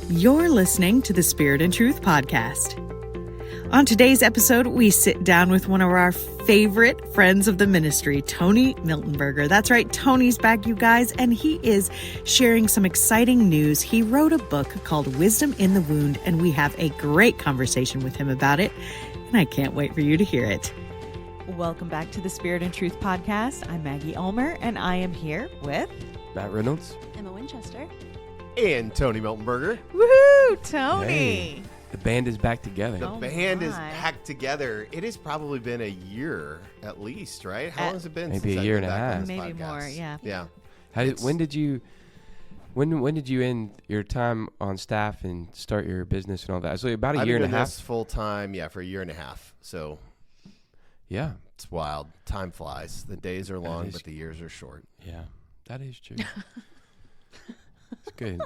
You're listening to the Spirit and Truth podcast. On today's episode, we sit down with one of our favorite friends of the ministry, Tony Miltenberger. That's right, Tony's back, you guys, and he is sharing some exciting news. He wrote a book called Wisdom in the Wound, and we have a great conversation with him about it, and I can't wait for you to hear it. Welcome back to the Spirit and Truth podcast. I'm Maggie Ulmer, and I am here with Matt Reynolds, Emma Winchester, and Tony Miltenberger. Woohoo, Tony! Hey, the band is back together. The band is back together. It has probably been a year at least, right? How long has it been? Maybe since a year I've and been a back on half. this Maybe podcast? more, yeah. Yeah. When did you end your time on staff and start your business and all that? So about a year and a half. Full time, for a year and a half. So Yeah, it's wild. Time flies. The days are long, is- but the years are short. yeah, that is true. It's good.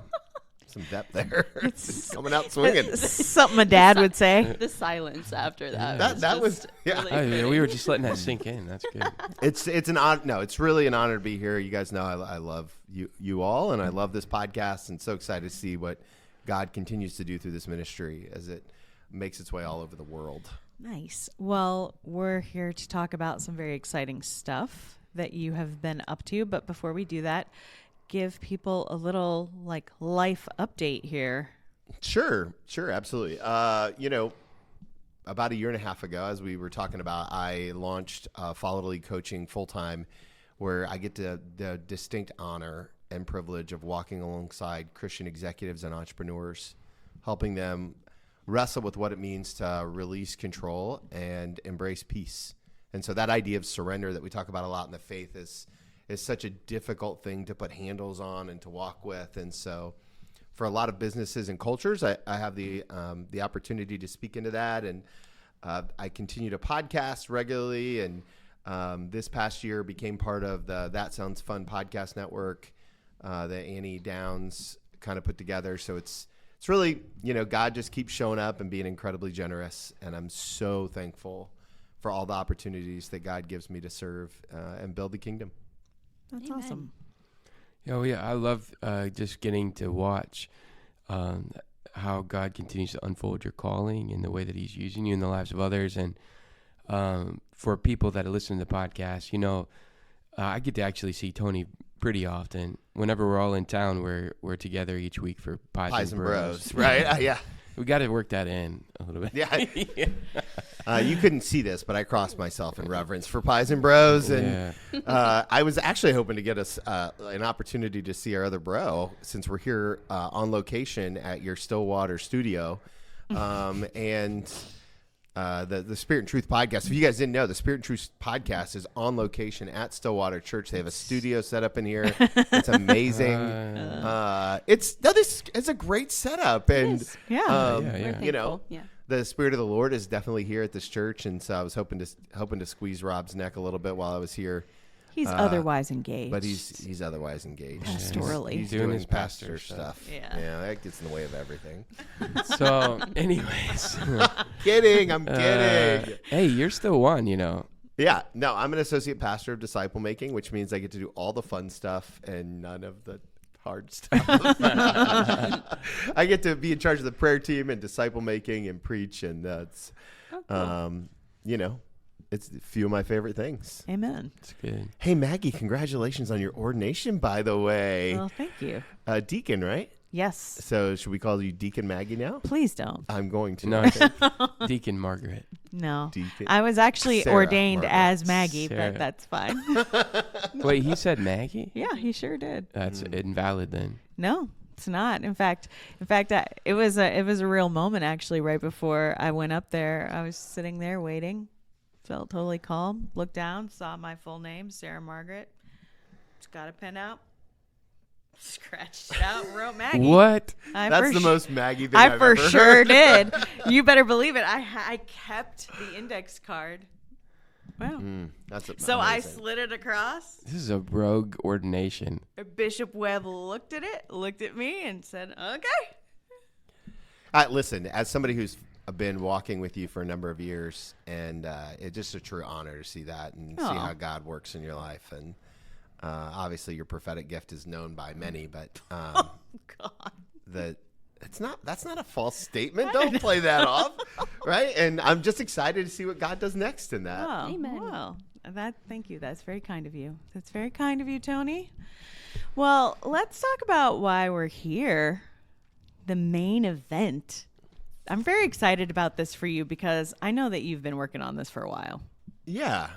Some depth there. It's coming out swinging. something my dad would say. the silence after that. That was really Oh, yeah, fitting. we were just letting that sink in. That's good. It's an honor. No, it's really an honor to be here. You guys know I love you all, and I love this podcast, and so excited to see what God continues to do through this ministry as it makes its way all over the world. Nice. Well, we're here to talk about some very exciting stuff that you have been up to. But before we do that, give people a little life update here. Sure, absolutely. About a year and a half ago, as we were talking about, I launched Follow to Lead Coaching full-time, where I get the distinct honor and privilege of walking alongside Christian executives and entrepreneurs, helping them wrestle with what it means to release control and embrace peace. And so that idea of surrender that we talk about a lot in the faith is such a difficult thing to put handles on and to walk with. And so for a lot of businesses and cultures, I have the opportunity to speak into that. And I continue to podcast regularly. And this past year became part of the That Sounds Fun podcast network that Annie Downs kind of put together. So it's really, God just keeps showing up and being incredibly generous. And I'm so thankful for all the opportunities that God gives me to serve and build the kingdom. That's Amen. awesome. Oh yeah, I love just getting to watch how God continues to unfold your calling and the way that He's using you in the lives of others. And for people that listen to the podcast, I get to actually see Tony pretty often. Whenever we're all in town, we're together each week for Pies and Bros. Right? Yeah. We got to work that in a little bit. Yeah. You couldn't see this, but I crossed myself in reverence for Pies and Bros. And I was actually hoping to get us an opportunity to see our other bro, since we're here on location at your Stillwater studio. And the Spirit and Truth podcast. If you guys didn't know, the Spirit and Truth podcast is on location at Stillwater Church. They have a studio set up in here. It's amazing. It's a great setup, and Yeah. the Spirit of the Lord is definitely here at this church, and so I was hoping to squeeze Rob's neck a little bit while I was here. He's otherwise engaged. But he's otherwise engaged. Pastorally. He's Doing doing his pastor pastor stuff. Yeah. That gets in the way of everything. So, anyways, Kidding. I'm kidding. hey, you're still one, Yeah, no, I'm an associate pastor of disciple making, which means I get to do all the fun stuff and none of the hard stuff. I get to be in charge of the prayer team and disciple making and preach, and that's, it's a few of my favorite things. Amen. It's good. Hey, Maggie, congratulations on your ordination, by the way. Well, thank you. Deacon, right? Yes. So should we call you Deacon Maggie now? Please don't. I'm going to. No, it's Deacon Margaret. No. Deacon. I was actually Sarah ordained Margaret. as Maggie, Sarah. but that's fine. Wait, he said Maggie? Yeah, he sure did. That's invalid then. No, it's not. In fact, it was a real moment actually. Right before I went up there, I was sitting there waiting, felt totally calm. Looked down, saw my full name, Sarah Margaret. Just got a pen out, scratched it out, wrote Maggie. What? That's the most Maggie thing I I've for ever sure heard. did. You better believe it. I kept the index card. Wow. So I amazing. slid it across. This is a rogue ordination. Bishop Webb looked at it, looked at me, and said, "Okay." Listen, as somebody who's been walking with you for a number of years, and it's just a true honor to see that and see how God works in your life. And obviously, your prophetic gift is known by many, but God. it's that's not a false statement. Don't play that off, right? And I'm just excited to see what God does next in that. Oh, Amen. well, thank you. That's very kind of you. That's very kind of you, Tony. Well, let's talk about why we're here. The main event. I'm very excited about this for you because I know that you've been working on this for a while. Yeah.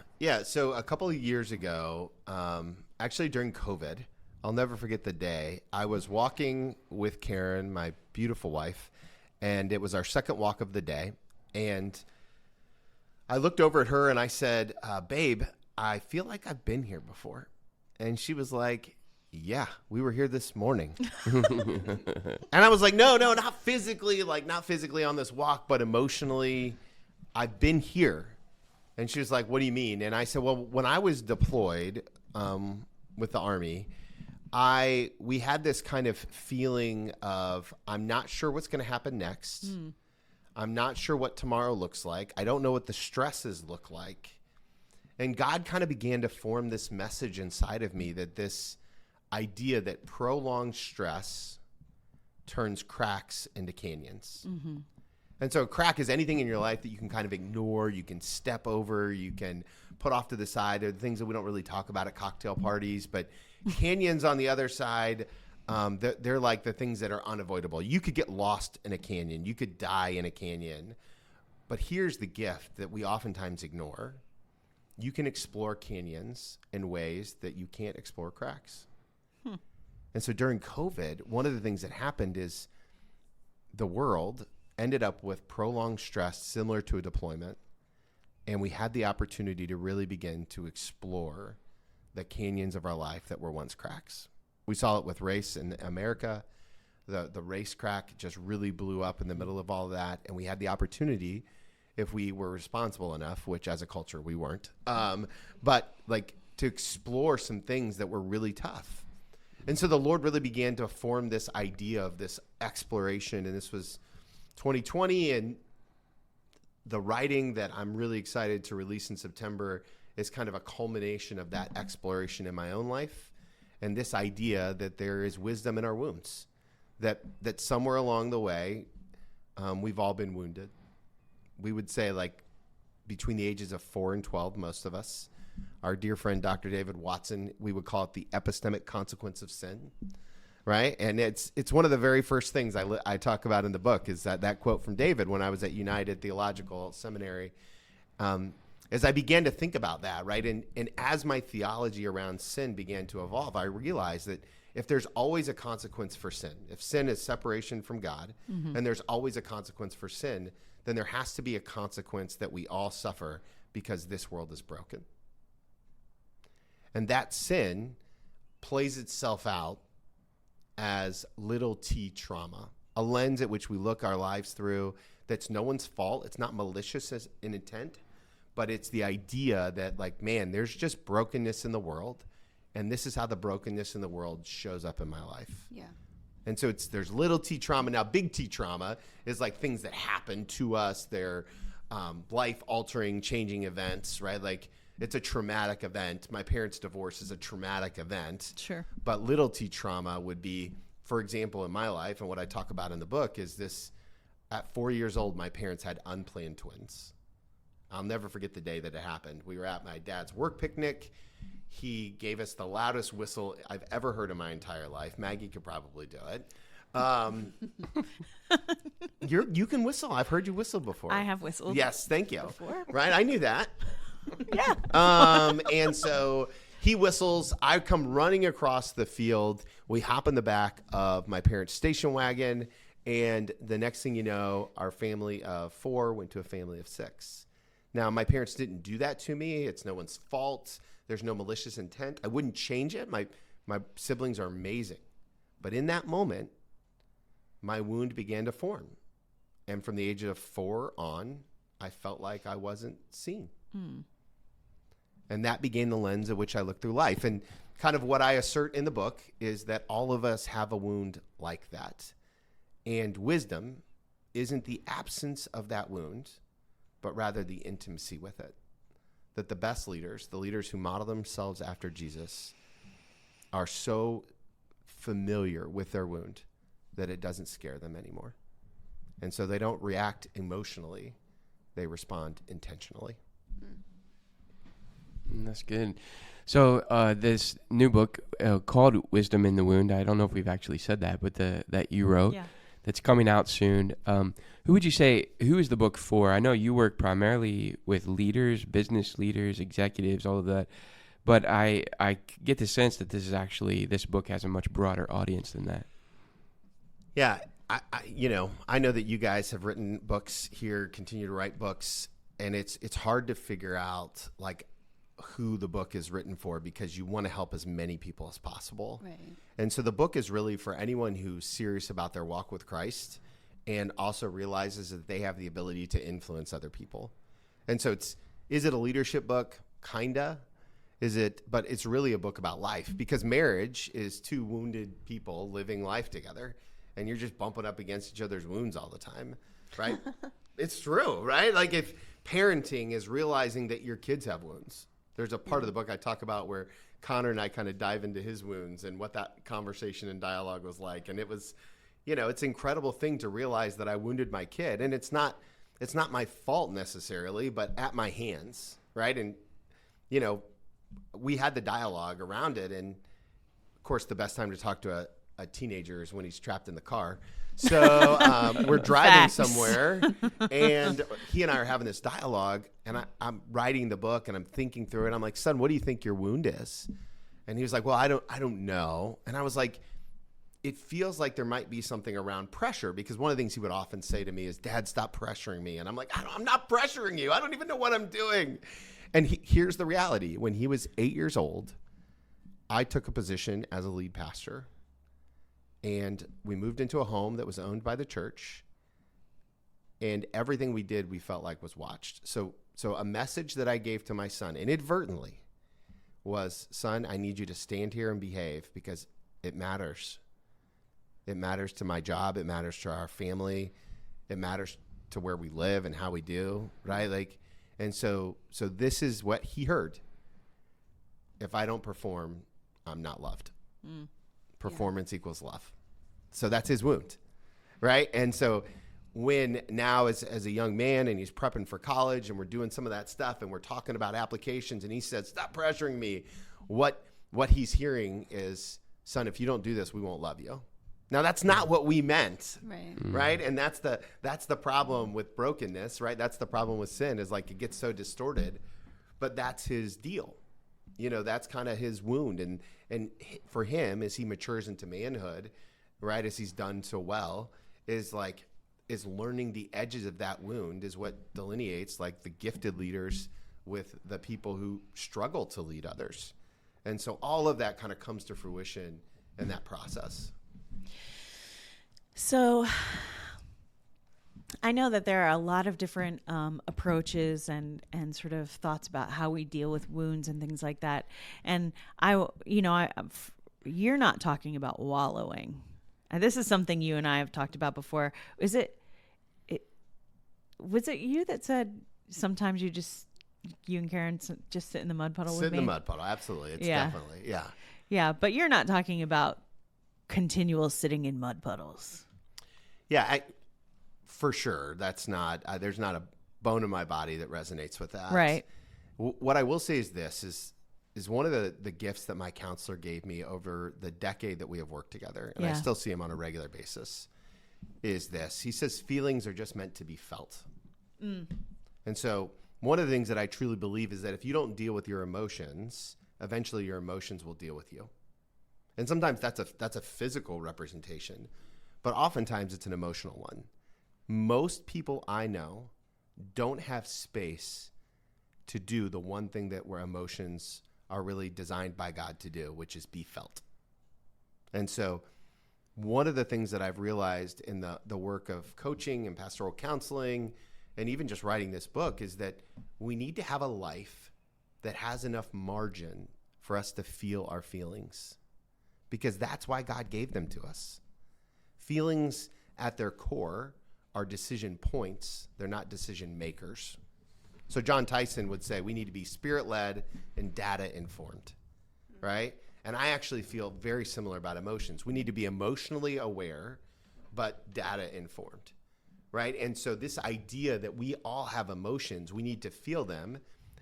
So a couple of years ago, actually during COVID, I'll never forget the day. I was walking with Karen, my beautiful wife, and it was our second walk of the day. And I looked over at her and I said, babe, I feel like I've been here before. And she was like, yeah, we were here this morning. And I was like, no, not physically on this walk, but emotionally, I've been here. And she was like, what do you mean? And I said, well, when I was deployed with the Army, we had this kind of feeling of, I'm not sure what's going to happen next. I'm not sure what tomorrow looks like. I don't know what the stresses look like. And God kind of began to form this message inside of me that this idea that prolonged stress turns cracks into canyons. Mm-hmm. And so a crack is anything in your life that you can kind of ignore, you can step over, you can put off to the side. They're things that we don't really talk about at cocktail parties, but canyons on the other side, they're like the things that are unavoidable. You could get lost in a canyon. You could die in a canyon. But here's the gift that we oftentimes ignore. You can explore canyons in ways that you can't explore cracks. And so during COVID, one of the things that happened is the world ended up with prolonged stress similar to a deployment. And we had the opportunity to really begin to explore the canyons of our life that were once cracks. We saw it with race in America. The race crack just really blew up in the middle of all of that. And we had the opportunity, if we were responsible enough, which as a culture we weren't, but like to explore some things that were really tough. And so the Lord really began to form this idea of this exploration. And this was 2020. And the writing that I'm really excited to release in September is kind of a culmination of that exploration in my own life. And this idea that there is wisdom in our wounds, that somewhere along the way, we've all been wounded. We would say like between the ages of 4 and 12, most of us. Our dear friend, Dr. David Watson, we would call it the epistemic consequence of sin, right? And it's one of the very first things I talk about in the book is that quote from David when I was at United Theological Seminary. As I began to think about that, right? And as my theology around sin began to evolve, I realized that if there's always a consequence for sin, if sin is separation from God, and there's always a consequence for sin, then there has to be a consequence that we all suffer because this world is broken. And that sin plays itself out as little t trauma, a lens at which we look our lives through that's no one's fault. It's not malicious as in intent, but it's the idea that like, man, there's just brokenness in the world. And this is how the brokenness in the world shows up in my life. Yeah. And so there's little t trauma. Now, big T trauma is like things that happen to us. They're life-altering, changing events, right? Like it's a traumatic event. My parents' divorce is a traumatic event. Sure. But little t trauma would be, for example, in my life, and what I talk about in the book is this, at 4 years old, my parents had unplanned twins. I'll never forget the day that it happened. We were at my dad's work picnic. He gave us the loudest whistle I've ever heard in my entire life. Maggie could probably do it. You can whistle. I've heard you whistle before. I have whistled. Yes, thank you. Before. Right, I knew that. Yeah. And so he whistles. I come running across the field. We hop in the back of my parents' station wagon. And the next thing you know, our family of 4 went to a family of 6. Now, my parents didn't do that to me. It's no one's fault. There's no malicious intent. I wouldn't change it. My siblings are amazing. But in that moment, my wound began to form. And from the age of 4 on, I felt like I wasn't seen. And that became the lens at which I looked through life. And kind of what I assert in the book is that all of us have a wound like that. And wisdom isn't the absence of that wound, but rather the intimacy with it. That the best leaders, the leaders who model themselves after Jesus, are so familiar with their wound that it doesn't scare them anymore. And so they don't react emotionally. They respond intentionally. That's good. So this new book called Wisdom in the Wound, I don't know if we've actually said that, but that you wrote, that's coming out soon. Who would you say, who is the book for? I know you work primarily with leaders, business leaders, executives, all of that. But I get the sense that this book has a much broader audience than that. Yeah, I know that you guys have written books here, continue to write books, and it's hard to figure out like who the book is written for because you want to help as many people as possible. Right. And so the book is really for anyone who's serious about their walk with Christ and also realizes that they have the ability to influence other people. And so is it a leadership book? Kinda. But it's really a book about life because marriage is two wounded people living life together and you're just bumping up against each other's wounds all the time, right? It's true, right? Like if parenting is realizing that your kids have wounds. There's a part of the book I talk about where Connor and I kind of dive into his wounds and what that conversation and dialogue was like. And it was, it's an incredible thing to realize that I wounded my kid. And it's not my fault necessarily, but at my hands, right? And, we had the dialogue around it. And, of course, the best time to talk to a teenager is when he's trapped in the car. So we're driving somewhere, and he and I are having this dialogue, and I'm writing the book, and I'm thinking through it. I'm like, son, what do you think your wound is? And he was like, well, I don't know. And I was like, it feels like there might be something around pressure, because one of the things he would often say to me is, Dad, stop pressuring me. And I'm like, I'm not pressuring you. I don't even know what I'm doing. And here's the reality. When he was 8 years old, I took a position as a lead pastor. And we moved into a home that was owned by the church. And everything we did, we felt like was watched. So a message that I gave to my son inadvertently was, son, I need you to stand here and behave because it matters. It matters to my job. It matters to our family. It matters to where we live and how we do, right? And so this is what he heard. If I don't perform, I'm not loved. Performance equals love. So that's his wound, right? And so when now as a young man and he's prepping for college and we're doing some of that stuff and we're talking about applications and he said, stop pressuring me. What he's hearing is, son, if you don't do this, we won't love you. Now that's not what we meant, right? And that's the problem with brokenness, right? That's the problem with sin is like it gets so distorted, but that's his deal. That's kind of his wound. And for him, as he matures into manhood, right, as he's done so well, is learning the edges of that wound is what delineates like the gifted leaders with the people who struggle to lead others. And so all of that kind of comes to fruition in that process. So I know that there are a lot of different approaches and sort of thoughts about how we deal with wounds and things like that. And you're not talking about wallowing. And this is something you and I have talked about before. Was it you that said sometimes you and Karen just sit in the mud puddle with me? Sit in the mud puddle, absolutely. It's definitely, yeah. Yeah, but you're not talking about continual sitting in mud puddles. Yeah, for sure. That's not, there's not a bone in my body that resonates with that. Right. What I will say is this is one of the gifts that my counselor gave me over the decade that we have worked together, and I still see him on a regular basis, is this. He says feelings are just meant to be felt. And so one of the things that I truly believe is that if you don't deal with your emotions, eventually your emotions will deal with you. And sometimes that's a physical representation, but oftentimes it's an emotional one. Most people I know don't have space to do the one thing that where emotions are really designed by God to do, which is be felt. And so one of the things that I've realized in the work of coaching and pastoral counseling and even just writing this book is that we need to have a life that has enough margin for us to feel our feelings, because that's why God gave them to us. Feelings at their core are decision points. They're not decision makers. So John Tyson would say we need to be spirit-led and data-informed, right? And I actually feel very similar about emotions. We need to be emotionally aware but data informed, right? And so this idea that we all have emotions, we need to feel them,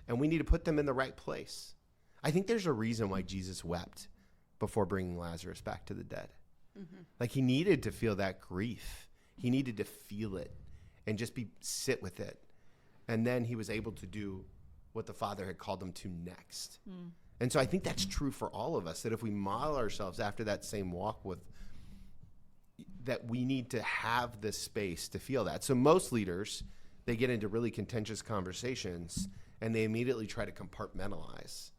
and we need to put them in the right place. I think there's a reason why Jesus wept before bringing Lazarus back to the dead. Mm-hmm. Like, he needed to feel that grief. He needed to feel it and just sit with it. And then he was able to do what the Father had called him to next. And so I think that's true for all of us, that if we model ourselves after that same walk with, that we need to have this space to feel that. So most leaders, they get into really contentious conversations and they immediately try to compartmentalize.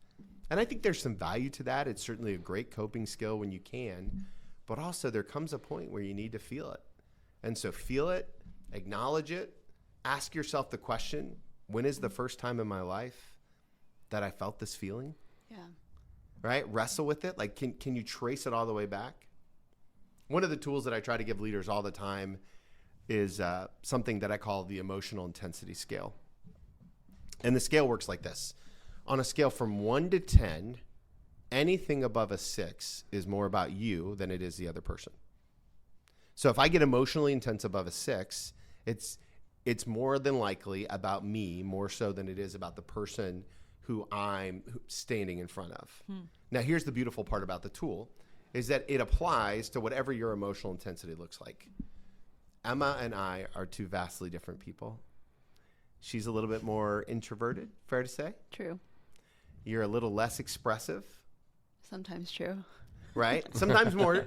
And I think there's some value to that. It's certainly a great coping skill when you can, but also there comes a point where you need to feel it. And so feel it, acknowledge it, ask yourself the question, when is the first time in my life that I felt this feeling? Yeah. Right? Wrestle with it. Like, can you trace it all the way back? One of the tools that I try to give leaders all the time is something that I call the emotional intensity scale. And the scale works like this. On a scale from 1 to 10, anything above a 6 is more about you than it is the other person. So if I get emotionally intense above a 6, it's more than likely about me, more so than it is about the person who I'm standing in front of. Now, here's the beautiful part about the tool, is that it applies to whatever your emotional intensity looks like. Emma and I are two vastly different people. She's a little bit more introverted, fair to say? True. You're a little less expressive. Sometimes true. Right? Sometimes more,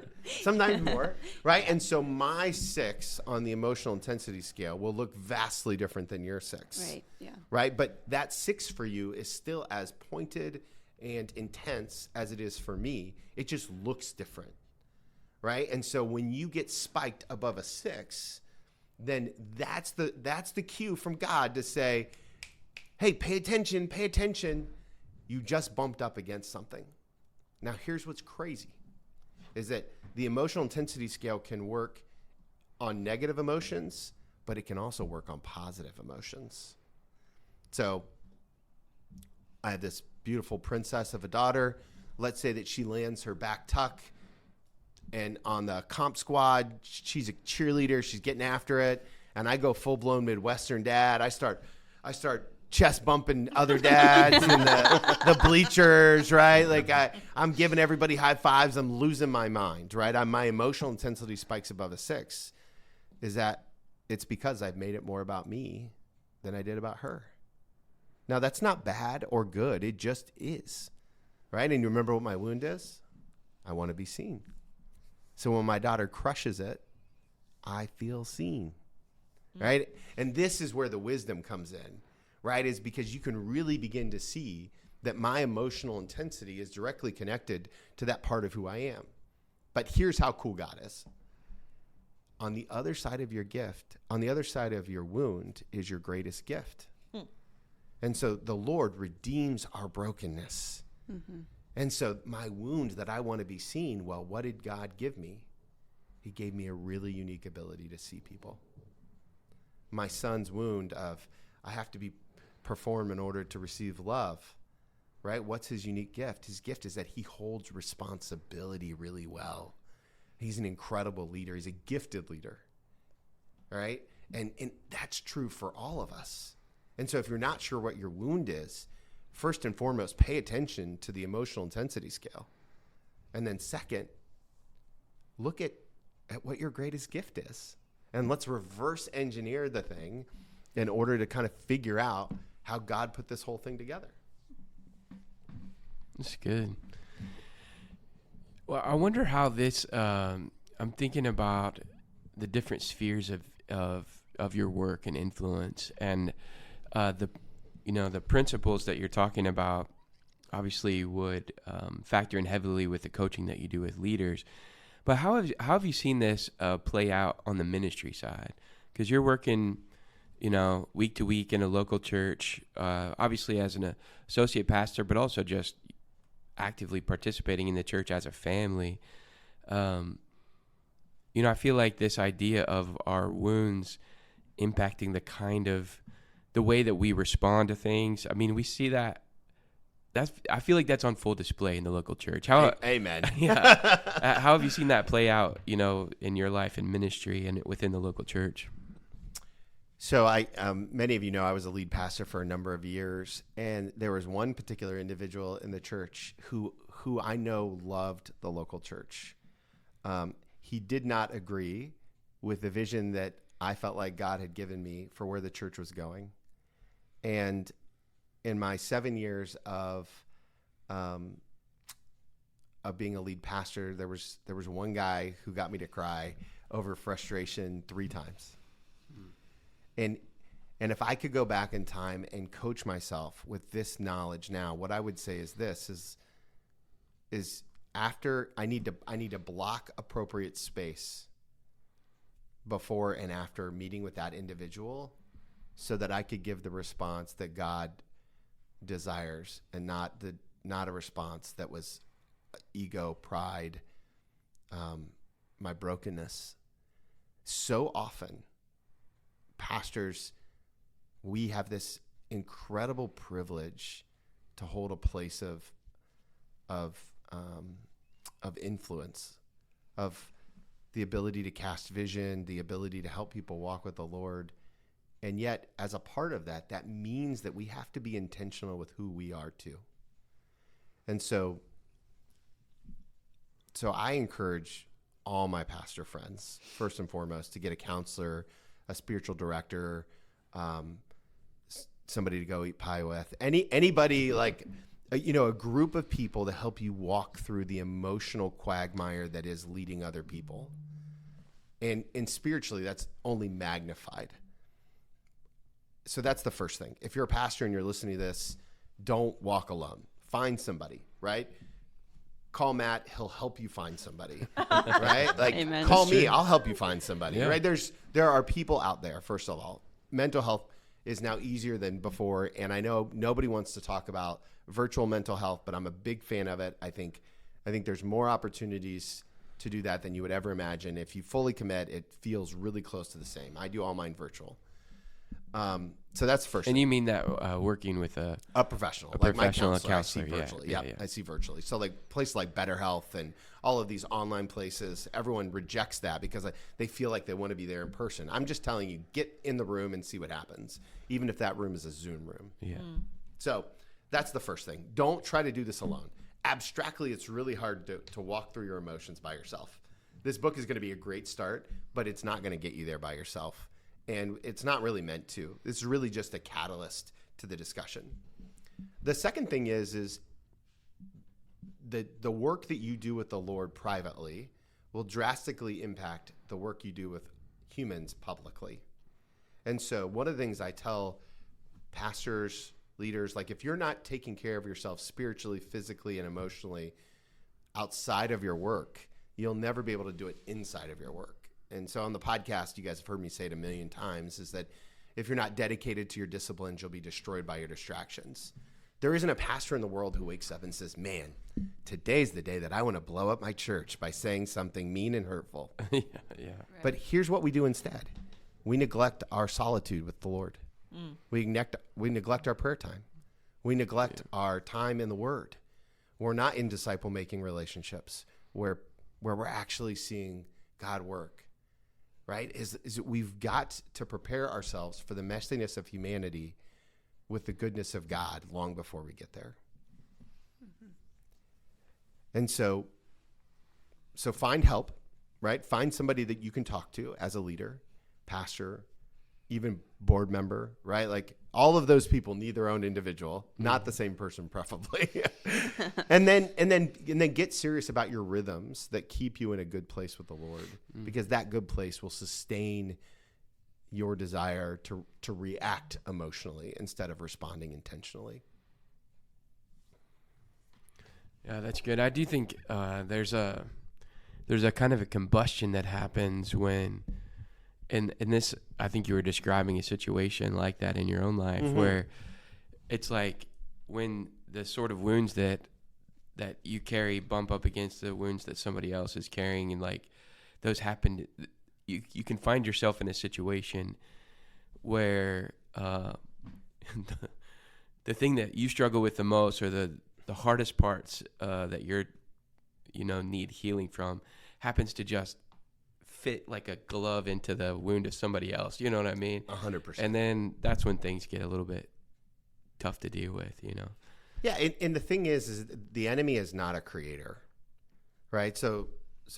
right? And so my 6 on the emotional intensity scale will look vastly different than your 6. Right, yeah. Right? But that 6 for you is still as pointed and intense as it is for me. It just looks different, right? And so when you get spiked above a 6, then that's the cue from God to say, hey, pay attention. You just bumped up against something. Now, here's what's crazy, is that the emotional intensity scale can work on negative emotions, but it can also work on positive emotions. So I have this beautiful princess of a daughter. Let's say that she lands her back tuck, and on the comp squad, she's a cheerleader. She's getting after it, and I go full-blown Midwestern dad. I start chest bumping other dads in the bleachers, right? Like I'm giving everybody high fives. I'm losing my mind, right? My emotional intensity spikes above a 6. Is that it's because I've made it more about me than I did about her. Now, that's not bad or good. It just is, right? And you remember what my wound is? I want to be seen. So when my daughter crushes it, I feel seen, right? And this is where the wisdom comes in, right? Is because you can really begin to see that my emotional intensity is directly connected to that part of who I am. But here's how cool God is. On the other side of your gift, on the other side of your wound is your greatest gift. And so the Lord redeems our brokenness. Mm-hmm. And so my wound that I want to be seen, well, what did God give me? He gave me a really unique ability to see people. My son's wound of I have to perform in order to receive love, right? What's his unique gift? His gift is that he holds responsibility really well. He's an incredible leader. He's a gifted leader, right? And that's true for all of us. And so if you're not sure what your wound is, first and foremost, pay attention to the emotional intensity scale. And then second, look at what your greatest gift is. And let's reverse engineer the thing in order to kind of figure out how God put this whole thing together. That's good. Well, I wonder how this, I'm thinking about the different spheres of your work and influence, and the principles that you're talking about obviously would factor in heavily with the coaching that you do with leaders. But how have you seen this play out on the ministry side? Because you're working, week to week in a local church, obviously as an associate pastor, but also just actively participating in the church as a family. I feel like this idea of our wounds impacting the way that we respond to things. I mean, we see that I feel like that's on full display in the local church. How Amen. yeah. How have you seen that play out, in your life and ministry and within the local church? So many of you know I was a lead pastor for a number of years, and there was one particular individual in the church who I know loved the local church. He did not agree with the vision that I felt like God had given me for where the church was going. And in my 7 years of being a lead pastor, there was one guy who got me to cry over frustration 3 times. And if I could go back in time and coach myself with this knowledge now, what I would say is this is after I need to block appropriate space before and after meeting with that individual so that I could give the response that God desires and not a response that was ego, pride, my brokenness. So often, pastors, we have this incredible privilege to hold a place of influence, of the ability to cast vision, the ability to help people walk with the Lord. And yet, as a part of that, that means that we have to be intentional with who we are too. And so I encourage all my pastor friends, first and foremost, to get a counselor, a spiritual director, somebody to go eat pie with, anybody like, a group of people to help you walk through the emotional quagmire that is leading other people. And spiritually, that's only magnified. So that's the first thing. If you're a pastor and you're listening to this, don't walk alone. Find somebody, right? Call Matt. He'll help you find somebody, right? Like, Amen. call me. I'll help you find somebody, Yeah. right? There are people out there, first of all. Mental health is now easier than before, and I know nobody wants to talk about virtual mental health, but I'm a big fan of it. I think there's more opportunities to do that than you would ever imagine. If you fully commit, it feels really close to the same. I do all mine virtual. So that's the first And thing. you mean that working with a Professional. A Like professional, my a counselor, counselor, I see virtually. yeah, Yeah, yeah. I see virtually. So like places like BetterHealth and all of these online places, everyone rejects that because they feel like they want to be there in person. I'm just telling you, get in the room and see what happens, even if that room is a Zoom room. yeah. So that's the first thing. Don't try to do this alone. Abstractly, it's really hard to walk through your emotions by yourself. This book is going to be a great start, but it's not going to get you there by yourself. And it's not really meant to. It's really just a catalyst to the discussion. The second thing is the work that you do with the Lord privately will drastically impact the work you do with humans publicly. And so one of the things I tell pastors, leaders, like if you're not taking care of yourself spiritually, physically, and emotionally outside of your work, you'll never be able to do it inside of your work. And so on the podcast, you guys have heard me say it a million times, is that if you're not dedicated to your disciplines, you'll be destroyed by your distractions. There isn't a pastor in the world who wakes up and says, man, today's the day that I want to blow up my church by saying something mean and hurtful. Yeah. But here's what we do instead. We neglect our solitude with the Lord. We neglect our prayer time. We neglect our time in the Word. We're not in disciple-making relationships where we're actually seeing God work. Right? Is we've got to prepare ourselves for the messiness of humanity with the goodness of God long before we get there. Mm-hmm. And so find help, right? Find somebody that you can talk to as a leader, pastor, even board member, right? Like all of those people need their own individual, not the same person, preferably. and then get serious about your rhythms that keep you in a good place with the Lord, because that good place will sustain your desire to react emotionally instead of responding intentionally. Yeah, that's good. I do think there's a kind of a combustion that happens when, and this, I think you were describing a situation like that in your own life, where it's like when the sort of wounds that you carry bump up against the wounds that somebody else is carrying, and like those happen, you can find yourself in a situation where the thing that you struggle with the most, or the hardest parts that you're, need healing from, happens to just fit like a glove into the wound of somebody else. You know what I mean? 100%. And then that's when things get a little bit tough to deal with, Yeah, and the thing is the enemy is not a creator, right? So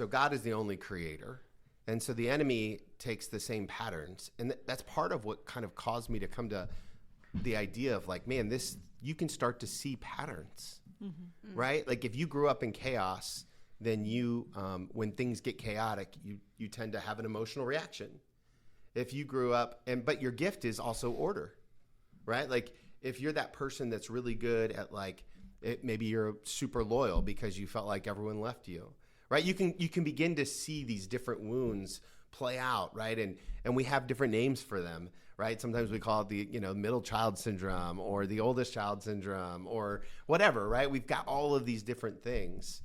God is the only creator. And so the enemy takes the same patterns. And that's part of what kind of caused me to come to the idea of like, man, you can start to see patterns, right? Like if you grew up in chaos, then you, when things get chaotic, you tend to have an emotional reaction. If you grew up, but your gift is also order, right? Like if you're that person that's really good at like, maybe you're super loyal because you felt like everyone left you, right? You can begin to see these different wounds play out, right? And we have different names for them, right? Sometimes we call it the, middle child syndrome or the oldest child syndrome or whatever, right? We've got all of these different things,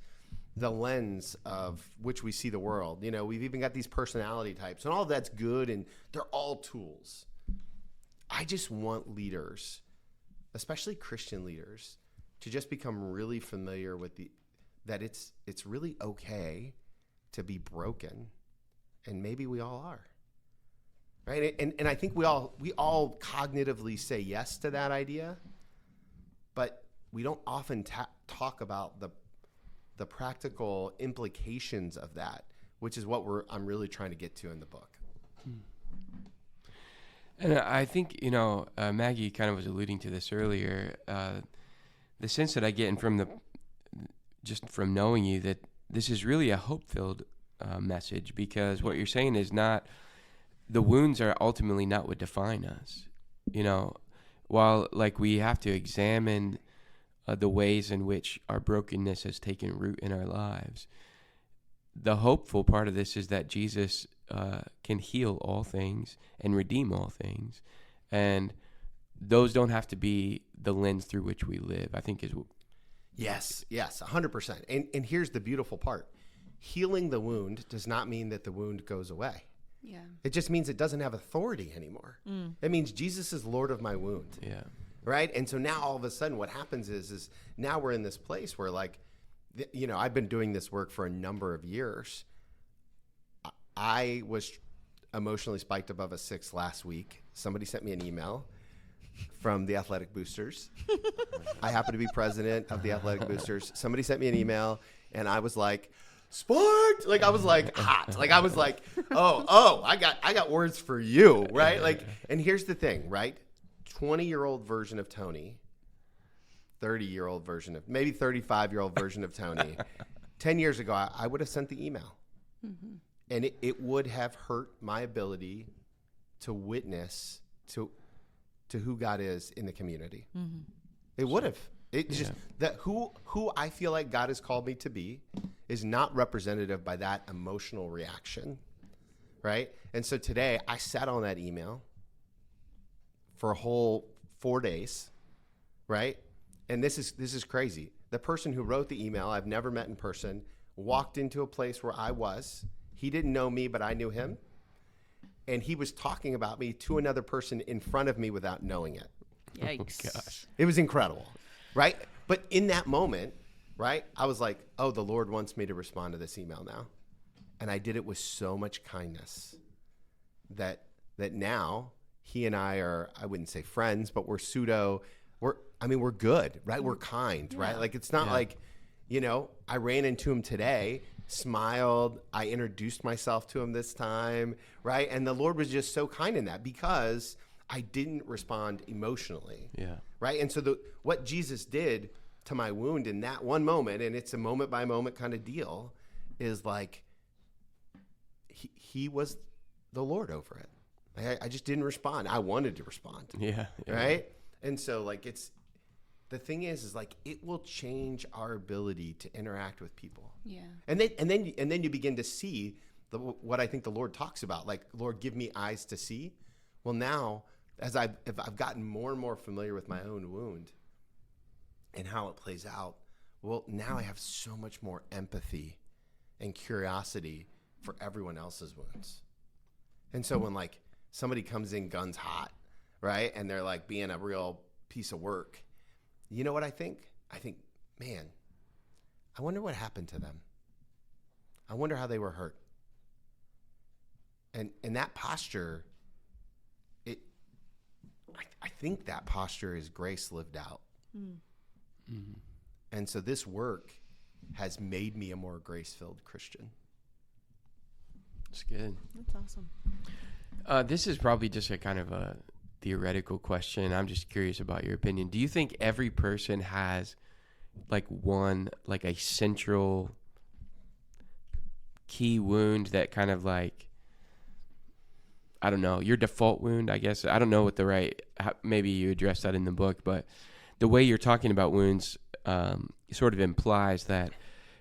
the lens of which we see the world. We've even got these personality types, and all of that's good, and they're all tools. I just want leaders, especially Christian leaders, to just become really familiar with that it's really okay to be broken, and maybe we all are, right? And I think we all cognitively say yes to that idea, but we don't often talk about the practical implications of that, which is what I'm really trying to get to in the book. And I think, Maggie kind of was alluding to this earlier. The sense that I get just from knowing you, that this is really a hope-filled message, because what you're saying is not, the wounds are ultimately not what define us. While like we have to examine the ways in which our brokenness has taken root in our lives, the hopeful part of this is that Jesus can heal all things and redeem all things, and those don't have to be the lens through which we live, I think is. Yes, 100%. And here's the beautiful part. Healing the wound does not mean that the wound goes away. Yeah. It just means it doesn't have authority anymore. It means Jesus is Lord of my wound. Yeah. Right? And so now all of a sudden what happens is now we're in this place where like, I've been doing this work for a number of years. I was emotionally spiked above a 6 last week. Somebody sent me an email from the Athletic Boosters. I happen to be president of the Athletic Boosters. Somebody sent me an email, and I was like, sparked. Like I was like hot. Like I was like, oh, I got words for you, right? Like, and here's the thing, right? 20-year-old version of Tony, 30-year-old version of, maybe 35-year-old version of Tony. 10 years ago, I would have sent the email. Mm-hmm. And it would have hurt my ability to witness to who God is in the community. Mm-hmm. It would have. It just that who I feel like God has called me to be is not representative by that emotional reaction, right? And so today I sat on that email for a whole 4 days, right? And this is crazy. The person who wrote the email, I've never met in person, walked into a place where I was. He didn't know me, but I knew him. And he was talking about me to another person in front of me without knowing it. Yikes. Oh, gosh. It was incredible, right? But in that moment, right, I was like, oh, the Lord wants me to respond to this email now. And I did it with so much kindness that now he and I are, I wouldn't say friends, but we're good, right? We're kind, right? Like, it's not like, I ran into him today, smiled, I introduced myself to him this time, right? And the Lord was just so kind in that because I didn't respond emotionally. Yeah. Right? And so what Jesus did to my wound in that one moment, and it's a moment by moment kind of deal, is like he was the Lord over it. I just didn't respond. I wanted to respond. Yeah. Right? And so like the thing is like it will change our ability to interact with people. Yeah. And then you begin to see what I think the Lord talks about, like, Lord, give me eyes to see. Well, now as I've gotten more and more familiar with my own wound and how it plays out, well, now I have so much more empathy and curiosity for everyone else's wounds. And so when like somebody comes in guns hot, right, and they're like being a real piece of work, you know what I think? I think, man, I wonder what happened to them. I wonder how they were hurt. And that posture, I think that posture is grace lived out. Mm-hmm. And so this work has made me a more grace-filled Christian. That's good. That's awesome. This is probably just a kind of a theoretical question. I'm just curious about your opinion. Do you think every person has like a central key wound that kind of like, I don't know, your default wound, I guess? I don't know what maybe you address that in the book, but the way you're talking about wounds sort of implies that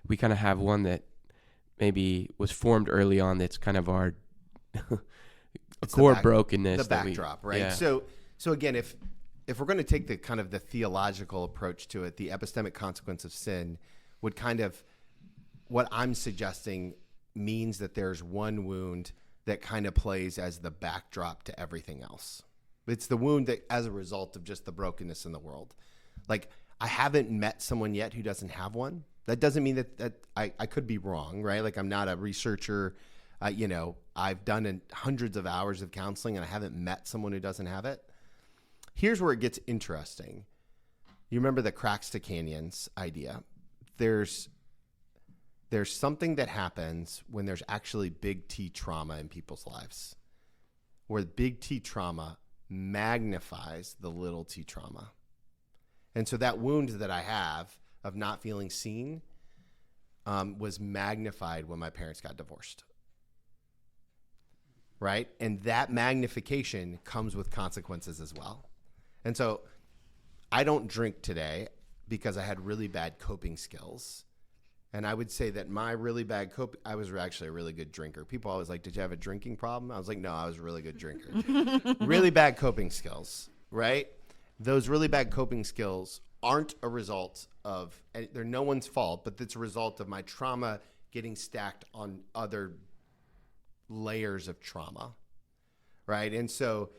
we kind of have one that maybe was formed early on that's kind of our core brokenness. The backdrop, right? Yeah. So again, if we're going to take the kind of the theological approach to it, the epistemic consequence of sin would kind of, what I'm suggesting means that there's one wound that kind of plays as the backdrop to everything else. It's the wound that as a result of just the brokenness in the world. Like, I haven't met someone yet who doesn't have one. That doesn't mean that I could be wrong, right? Like, I'm not a researcher. I've done hundreds of hours of counseling and I haven't met someone who doesn't have it. Here's where it gets interesting. You remember the cracks to canyons idea. There's something that happens when there's actually big T trauma in people's lives, where big T trauma magnifies the little t trauma. And so that wound that I have of not feeling seen was magnified when my parents got divorced. Right? And that magnification comes with consequences as well. And so I don't drink today because I had really bad coping skills. And I would say that my really bad I was actually a really good drinker. People always like, did you have a drinking problem? I was like, no, I was a really good drinker. Really bad coping skills, right? Those really bad coping skills aren't a result of, and they're no one's fault, but it's a result of my trauma getting stacked on other layers of trauma, right? And so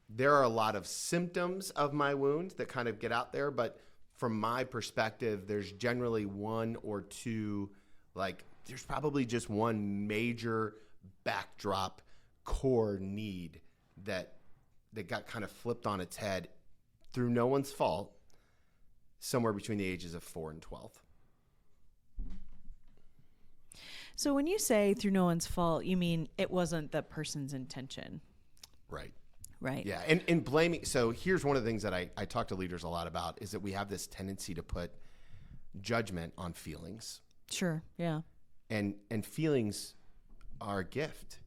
there are a lot of symptoms of my wound that kind of get out there, but from my perspective, there's generally one or two, like there's probably just one major backdrop core need that got kind of flipped on its head through no one's fault, somewhere between the ages of 4 and 12. So when you say through no one's fault, you mean it wasn't the person's intention. Right. Right. Yeah. And blaming. So here's one of the things that I talk to leaders a lot about is that we have this tendency to put judgment on feelings. Sure. Yeah. And feelings are a gift,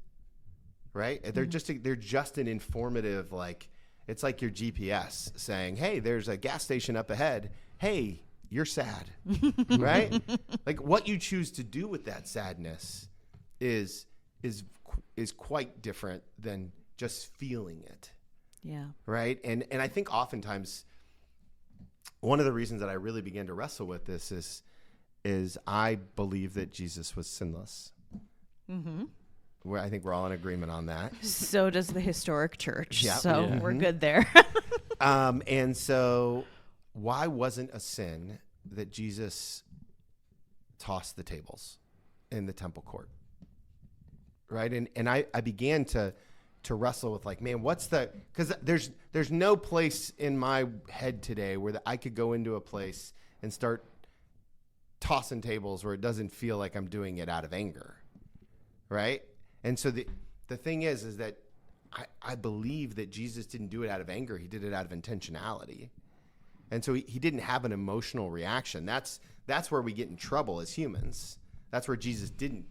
right? They're just an informative, like, it's like your GPS saying, hey, there's a gas station up ahead. Hey, you're sad, right? Like, what you choose to do with that sadness is quite different than just feeling it. Yeah. Right. And I think oftentimes one of the reasons that I really began to wrestle with this is I believe that Jesus was sinless. Mm-hmm. I think we're all in agreement on that. So does the historic church. Yeah. So Yeah. we're good there. And so why wasn't a sin that Jesus tossed the tables in the temple court? Right. And I began to wrestle with, like, man, because there's no place in my head today where I could go into a place and start tossing tables where it doesn't feel like I'm doing it out of anger. Right. And so the thing is that I believe that Jesus didn't do it out of anger. He did it out of intentionality. And so he didn't have an emotional reaction. That's where we get in trouble as humans. That's where Jesus didn't,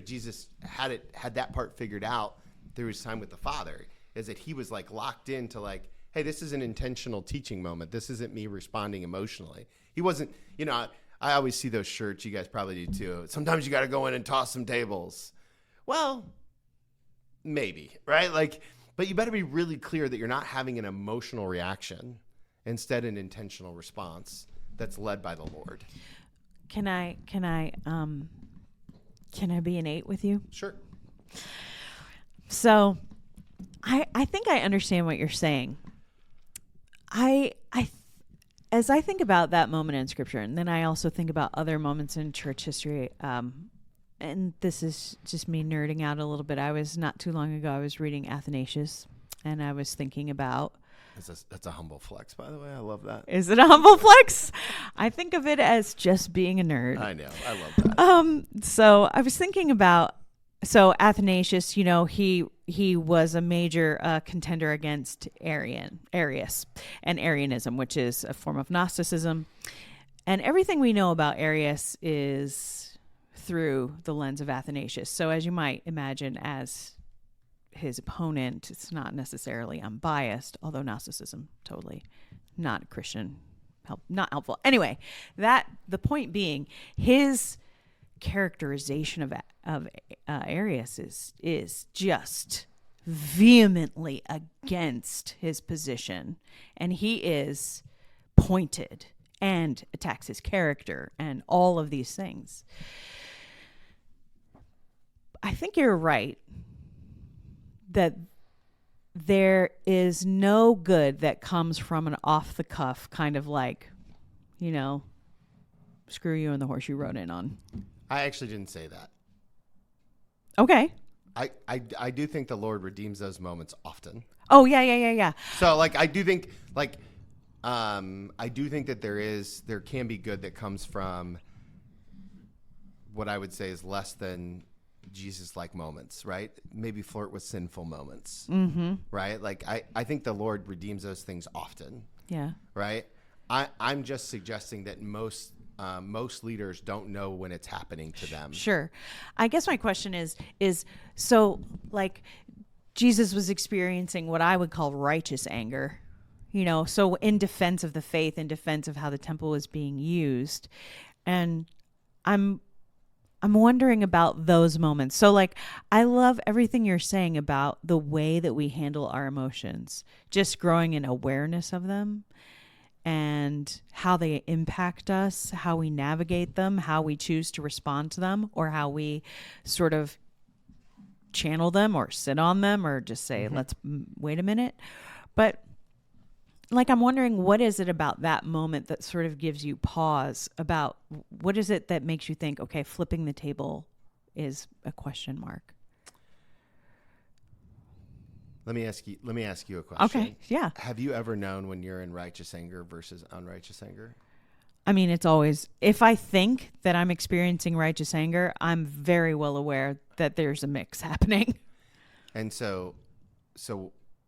Jesus had that part figured out through his time with the Father, is that he was like locked into, like, hey, this is an intentional teaching moment. This isn't me responding emotionally. He wasn't, I always see those shirts. You guys probably do too. Sometimes you got to go in and toss some tables. Well, maybe, right? Like, but you better be really clear that you're not having an emotional reaction, instead an intentional response that's led by the Lord. Can I be an 8 with you? Sure. So I think I understand what you're saying. as I think about that moment in Scripture, and then I also think about other moments in church history, and this is just me nerding out a little bit. Not too long ago, I was reading Athanasius, and I was thinking about... That's a humble flex, by the way. I love that. Is it a humble flex? I think of it as just being a nerd. I know. I love that. So I was thinking about... So Athanasius, he was a major contender against Arius, and Arianism, which is a form of Gnosticism. And everything we know about Arius is through the lens of Athanasius. So as you might imagine, as his opponent, it's not necessarily unbiased, although Gnosticism, totally not Christian, not helpful. Anyway, the point being, his characterization of Arius is just vehemently against his position, and he is pointed and attacks his character and all of these things. I think you're right that there is no good that comes from an off the cuff kind of like, screw you and the horse you rode in on. I actually didn't say that. Okay. I do think the Lord redeems those moments often. Oh, yeah. So, I do think, I do think that there can be good that comes from what I would say is less than Jesus-like moments, right? Maybe flirt with sinful moments, right? I think the Lord redeems those things often. Yeah. Right? I'm just suggesting that most leaders don't know when it's happening to them. Sure. I guess my question is so Jesus was experiencing what I would call righteous anger, so in defense of the faith, in defense of how the temple was being used. And I'm wondering about those moments. So I love everything you're saying about the way that we handle our emotions, just growing in awareness of them, and how they impact us, how we navigate them, how we choose to respond to them, or how we sort of channel them or sit on them or just say, let's wait a minute. But I'm wondering, what is it about that moment that sort of gives you pause about what is it that makes you think, okay, flipping the table is a question mark? Let me ask you a question. Okay, yeah. Have you ever known when you're in righteous anger versus unrighteous anger? I mean, it's always, if I think that I'm experiencing righteous anger, I'm very well aware that there's a mix happening. And so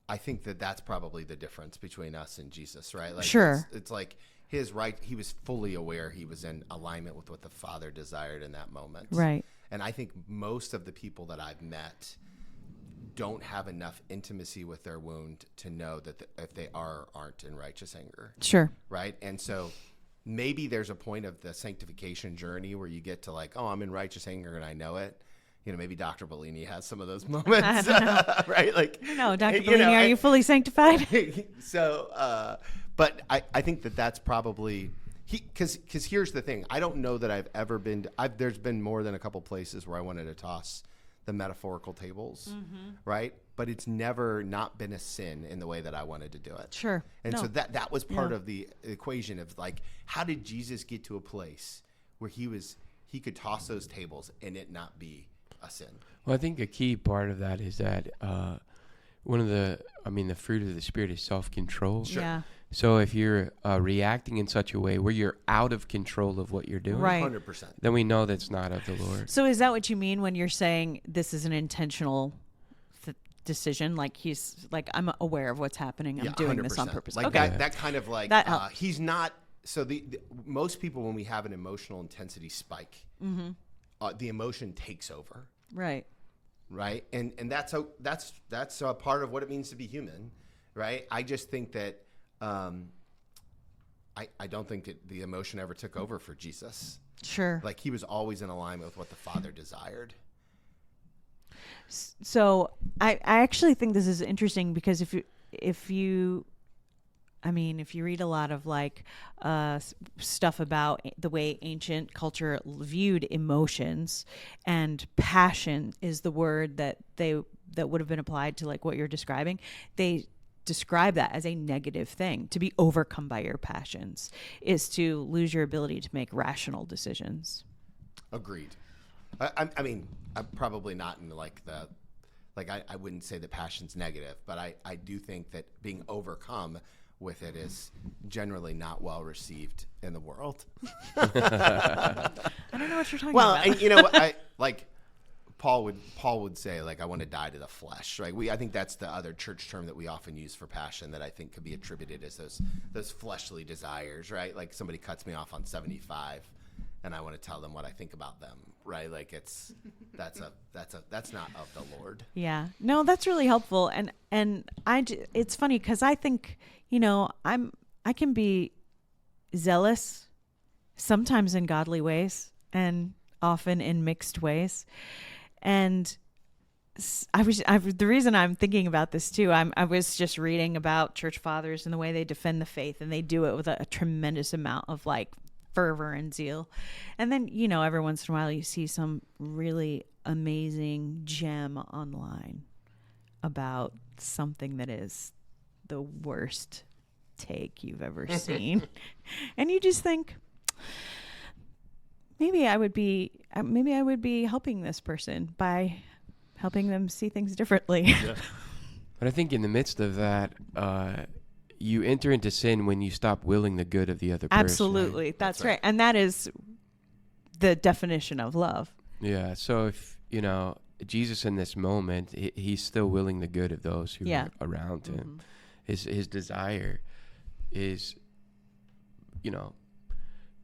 I think that that's probably the difference between us and Jesus, right? Sure. It's he was fully aware he was in alignment with what the Father desired in that moment. Right. And I think most of the people that I've met don't have enough intimacy with their wound to know that if they are or aren't in righteous anger. Sure. Right? And so maybe there's a point of the sanctification journey where you get to I'm in righteous anger and I know it. Maybe Dr. Bellini has some of those moments, right? Dr. Bellini, are you fully sanctified? So, but I think that's probably, because here's the thing. I don't know that I've ever been, there's been more than a couple places where I wanted to toss the metaphorical tables, right? But it's never not been a sin in the way that I wanted to do it. Sure. And so that was part of the equation of how did Jesus get to a place where he could toss those tables and it not be a sin? Well, I think a key part of that is that the fruit of the Spirit is self-control. Sure. Yeah. So if you're reacting in such a way where you're out of control of what you're doing, Right. 100%. then we know that's not of the Lord. So is that what you mean when you're saying this is an intentional decision? He's I'm aware of what's happening. I'm doing 100%. this on purpose. Okay. That kind of That helps. he's not. So the most people, when we have an emotional intensity spike, the emotion takes over. Right. Right. And that's a part of what it means to be human. Right. I just think that I don't think that the emotion ever took over for Jesus. Sure. He was always in alignment with what the Father desired. So I actually think this is interesting because if you read a lot of stuff about the way ancient culture viewed emotions, and passion is the word that would have been applied to what you're describing. describe that as a negative thing. To be overcome by your passions is to lose your ability to make rational decisions. Agreed. I mean, I'm probably not in I wouldn't say that passion's negative, but I do think that being overcome with it is generally not well received in the world. I don't know what you're talking about. Well, and you know, Paul would say, like, I want to die to the flesh, right? I think that's the other church term that we often use for passion that I think could be attributed as those fleshly desires, right? Like somebody cuts me off on 75 and I want to tell them what I think about them, right? Like that's not of the Lord. Yeah. No, that's really helpful. And it's funny because I think, I can be zealous sometimes in godly ways and often in mixed ways. And the reason I'm thinking about this too, I was just reading about church fathers and the way they defend the faith, and they do it with a tremendous amount of like fervor and zeal. And then, every once in a while you see some really amazing gem online about something that is the worst take you've ever seen. And you just think, maybe I would be helping this person by helping them see things differently. Yeah. But I think in the midst of that, you enter into sin when you stop willing the good of the other person. Absolutely. That's right. And that is the definition of love. Yeah. So if, Jesus in this moment, he's still willing the good of those who are around him. His desire is,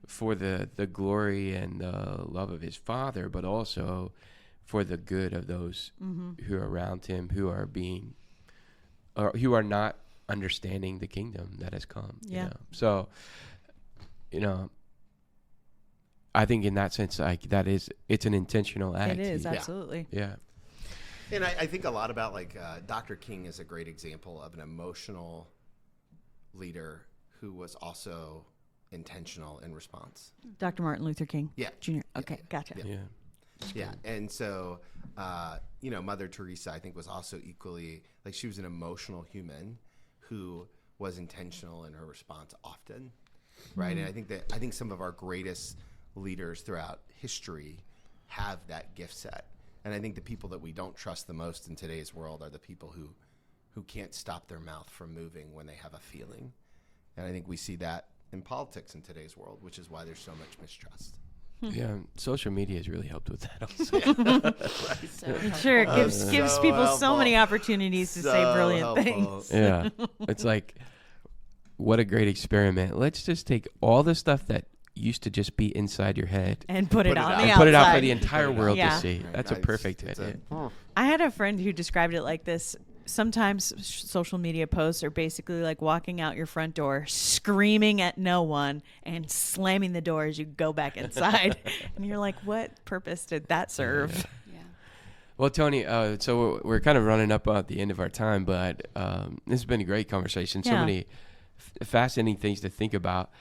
for the glory and the love of his Father, but also for the good of those who are around him, who are not understanding the kingdom that has come. Yeah. So, I think in that sense, it's an intentional act. It is, absolutely. Yeah. And I think a lot about Dr. King is a great example of an emotional leader who was also intentional in response. Dr. Martin Luther King. Yeah. Jr. Okay, gotcha. Yeah. And so, Mother Teresa, I think, was also equally, she was an emotional human who was intentional in her response often, right? And I think some of our greatest leaders throughout history have that gift set. And I think the people that we don't trust the most in today's world are the people who can't stop their mouth from moving when they have a feeling. And I think we see that in politics in today's world, which is why there's so much mistrust. Yeah, social media has really helped with that also. Sure, it gives people so many opportunities to say brilliant things. Yeah, it's like, what a great experiment. Let's just take all the stuff that used to just be inside your head and put it on the outside. Put it out for the entire world to see. That's a perfect idea. I had a friend who described it like this. Sometimes social media posts are basically like walking out your front door, screaming at no one, and slamming the door as you go back inside. And you're like, what purpose did that serve? Yeah. Well, Tony, so we're kind of running up at the end of our time, but this has been a great conversation. So many fascinating things to think about.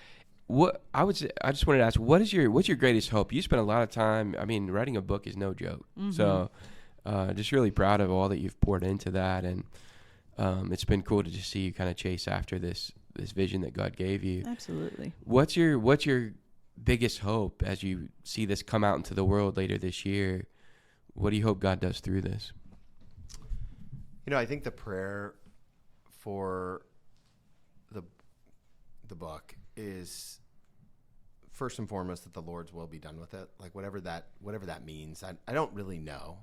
I just wanted to ask, what's your greatest hope? You spent a lot of time. I mean, writing a book is no joke. So. Just really proud of all that you've poured into that, and it's been cool to just see you kind of chase after this vision that God gave you. Absolutely. What's your biggest hope as you see this come out into the world later this year? What do you hope God does through this? I think the prayer for the book is first and foremost that the Lord's will be done with it. Like whatever that means. I don't really know.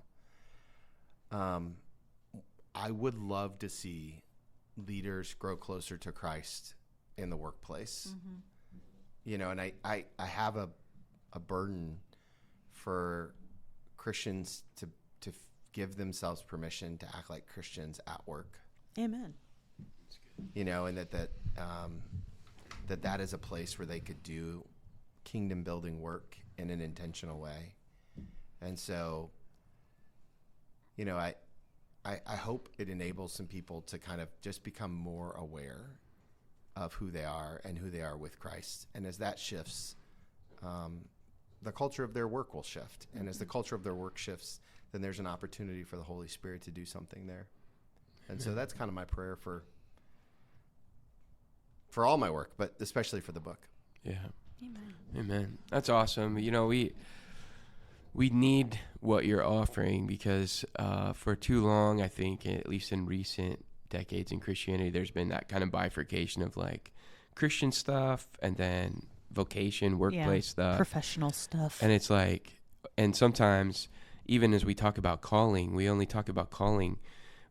I would love to see leaders grow closer to Christ in the workplace. And I have a burden for Christians to give themselves permission to act like Christians at work. Amen. And that is a place where they could do kingdom building work in an intentional way. And so I hope it enables some people to kind of just become more aware of who they are and who they are with Christ. And as that shifts, the culture of their work will shift. And as the culture of their work shifts, then there's an opportunity for the Holy Spirit to do something there. And so that's kind of my prayer for for all my work, but especially for the book. Yeah. Amen. Amen. That's awesome. You know, we need what you're offering because for too long, I think, at least in recent decades in Christianity, there's been that kind of bifurcation of like Christian stuff and then vocation, workplace stuff, professional stuff. And it's like, and sometimes even as we talk about calling, we only talk about calling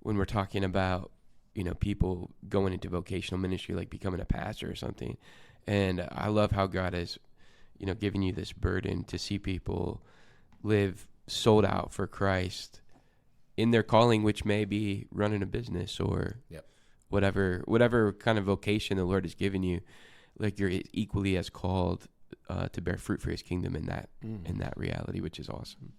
when we're talking about, you know, people going into vocational ministry, like becoming a pastor or something. And I love how God has, you know, given you this burden to see people live sold out for Christ in their calling, which may be running a business or whatever kind of vocation the Lord has given you. Like you're equally as called to bear fruit for His kingdom in that reality, which is awesome.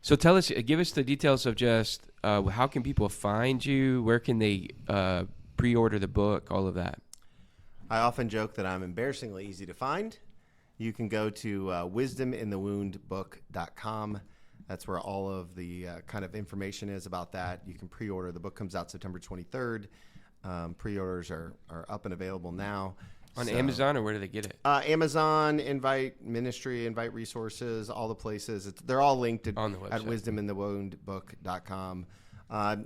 So give us the details of just how can people find you? Where can they pre-order the book? All of that. I often joke that I'm embarrassingly easy to find. You can go to wisdominthewoundbook.com. That's where all of the kind of information is about that. You can pre-order. The book comes out September 23rd. Pre-orders are up and available now. On Amazon, or where do they get it? Amazon, Invite Ministry, Invite Resources, all the places. They're all linked on the website at wisdominthewoundbook.com.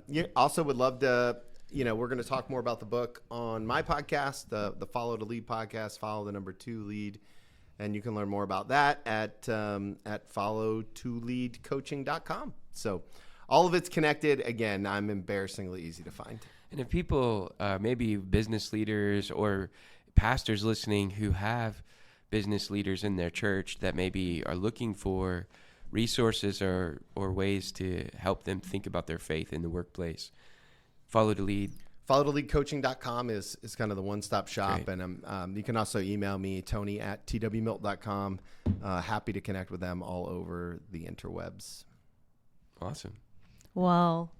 You also would love to, you know, we're going to talk more about the book on my podcast, the Follow to Lead podcast, Follow the number 2 Lead. And you can learn more about that at followtoleadcoaching.com. So all of it's connected. Again, I'm embarrassingly easy to find. And if people, maybe business leaders or pastors listening who have business leaders in their church that maybe are looking for resources or ways to help them think about their faith in the workplace, Follow to Lead. Followtoleadcoaching.com is kind of the one-stop shop. Great. And you can also email me, tony@twmilt.com. Happy to connect with them all over the interwebs. Awesome. Well,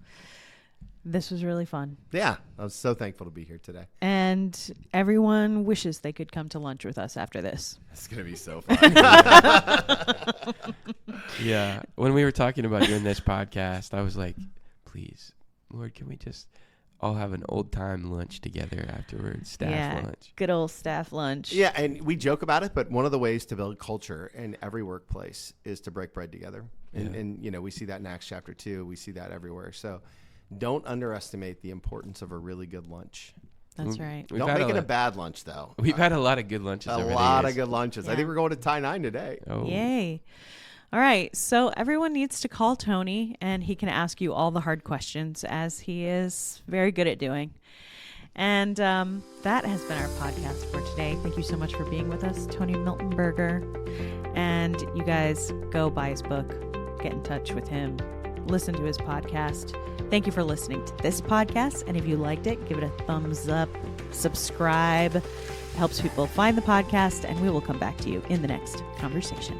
this was really fun. Yeah, I was so thankful to be here today. And everyone wishes they could come to lunch with us after this. It's going to be so fun. Yeah. When we were talking about doing this podcast, I was like, please, Lord, can we just all have an old time lunch together afterwards, staff lunch. Good old staff lunch. Yeah, and we joke about it, but one of the ways to build culture in every workplace is to break bread together. And you know, we see that in Acts chapter 2. We see that everywhere. So don't underestimate the importance of a really good lunch. That's right. Don't make it a bad lunch, though. We've had a lot of good lunches over the years. A lot of good lunches. Yeah. I think we're going to Thai 9 today. Oh. Yay. All right. So everyone needs to call Tony, and he can ask you all the hard questions, as he is very good at doing. And that has been our podcast for today. Thank you so much for being with us, Tony Miltenberger. And you guys go buy his book, get in touch with him, listen to his podcast. Thank you for listening to this podcast. And if you liked it, give it a thumbs up, subscribe. It helps people find the podcast, and we will come back to you in the next conversation.